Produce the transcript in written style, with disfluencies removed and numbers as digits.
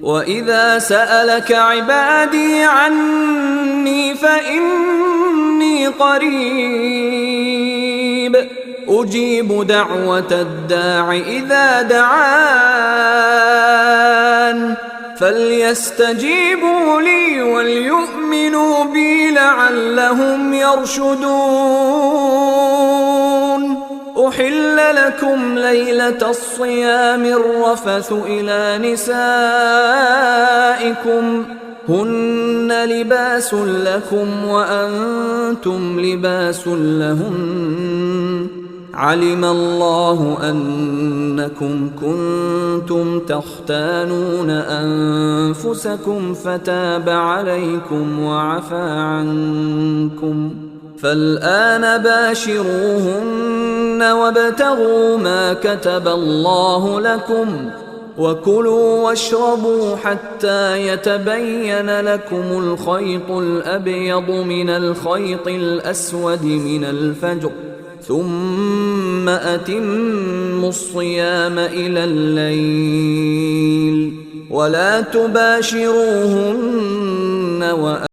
وإذا سألك عبادي عني فإني قريب أجيب دعوة الداع إذا دعان فليستجيبوا لي وليؤمنوا بي لعلهم يرشدون. أحل لكم ليلة الصيام الرفث إلى نسائكم هن لباس لكم وأنتم لباس لهن علم الله أنكم كنتم تختانون أنفسكم فتاب عليكم وعفى عنكم فالآن باشروهن وابتغوا ما كتب الله لكم وكلوا واشربوا حتى يتبين لكم الخيط الأبيض من الخيط الأسود من الفجر ثم أتموا الصيام إلى الليل ولا تباشروهن